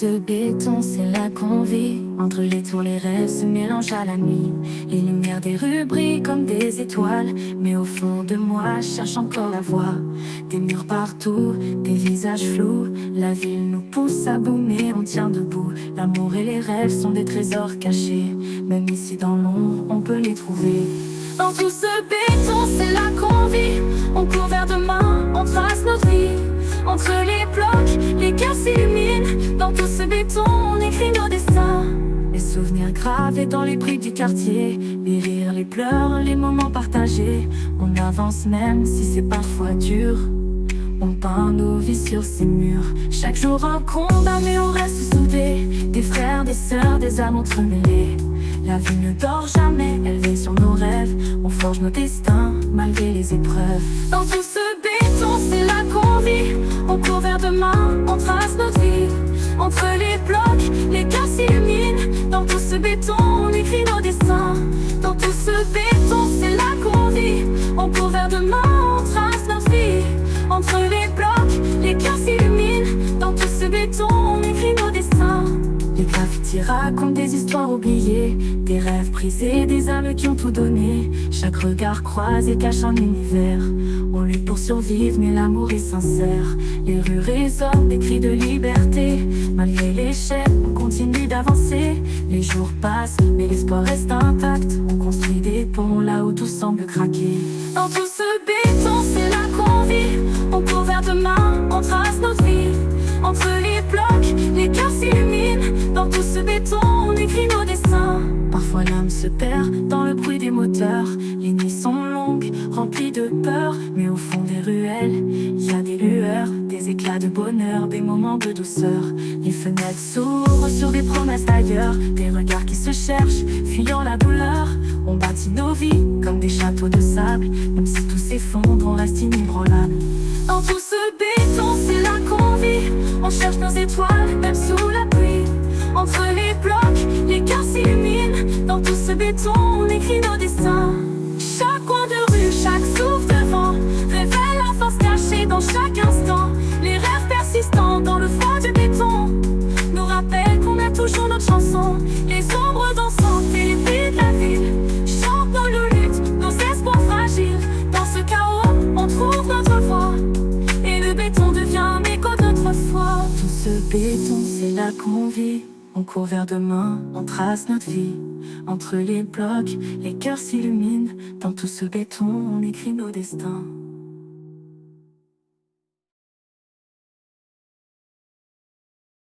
ce béton, c'est là qu'on vit. Entre les tours, les rêves se mélangent à la nuit. Les lumières des rues brillent comme des étoiles. Mais au fond de moi, je cherche encore la voie. Des murs partout, des visages flous. La ville nous pousse à bout, mais on tient debout. L'amour et les rêves sont des trésors cachés. Même ici dans l'ombre, on peut les trouver. Dans tout ce béton, c'est là qu'on vit. On court vers demain, on trace notre vie. Entre les blocs, les cœurs s'illuminent. Dans tout ce béton, on écrit nos destins. Les souvenirs gravés dans les briques du quartier. Les rires, les pleurs, les moments partagés. On avance même si c'est parfois dur. On peint nos vies sur ces murs. Chaque jour un combat, mais on reste soudés. Des frères, des sœurs, des âmes entremêlées. La vie ne dort jamais, elle veille sur nos rêves. On forge nos destins, malgré les épreuves. Dans tout ce béton, c'est là qu'on vit. On court vers demain, on trace notre vie. Entre les blocs, les cœurs s'illuminent. Dans tout ce béton, on écrit nos destins. Dans tout ce béton, c'est là qu'on vit. On court vers demain, on trace notre vie. Entre les blocs, les cœurs s'illuminent. Dans tout ce béton, on écrit nos destins. Les graffitis racontent des histoires oubliées, des rêves brisés, des âmes qui ont tout donné. Chaque regard croisé cache un univers. On lutte pour survivre, mais l'amour est sincère. Les rues résonnent des cris de liberté. Malgré l'échec, on continue d'avancer. Les jours passent, mais l'espoir reste intact. On construit des ponts là où tout semble craquer. Dans tout ce béton, c'est là qu'on vit. On court vers demain, on trace notre vie. Entre les blocs, les cœurs s'illuminent. Dans tout ce béton, on écrit nos destins. Parfois l'âme se perd dans le bruit des moteurs. Les nuits sont longues, remplies de peur. Mais au fond des ruelles, y a des lueurs, des éclats de bonheur, des moments de douceur. Les fenêtres s'ouvrent sur des promesses d'ailleurs. Des regards qui se cherchent, fuyant la douleur. On bâtit nos vies comme des châteaux de sable. Même si tout s'effondre, on reste inébranlable. Dans tout ce béton, c'est là qu'on vit. On cherche nos étoiles, même sous la pluie. Entre les blocs, les cœurs s'illuminent. Dans tout ce béton, on écrit nos destins. Chaque coin de rue, chaque souffle de vent révèle la force cachée dans chaque instant. Les rêves persistants dans le froid du béton nous rappellent qu'on a toujours notre chanson. Les ombres dansantes et les bruits de la ville chantent nos luttes, nos espoirs fragiles. Dans ce chaos, on trouve notre voix. Et le béton devient un écho de notre foi. Tout ce béton, c'est là qu'on vit. On court vers demain, on trace notre vie. Entre les blocs, les cœurs s'illuminent. Dans tout ce béton, on écrit nos destins.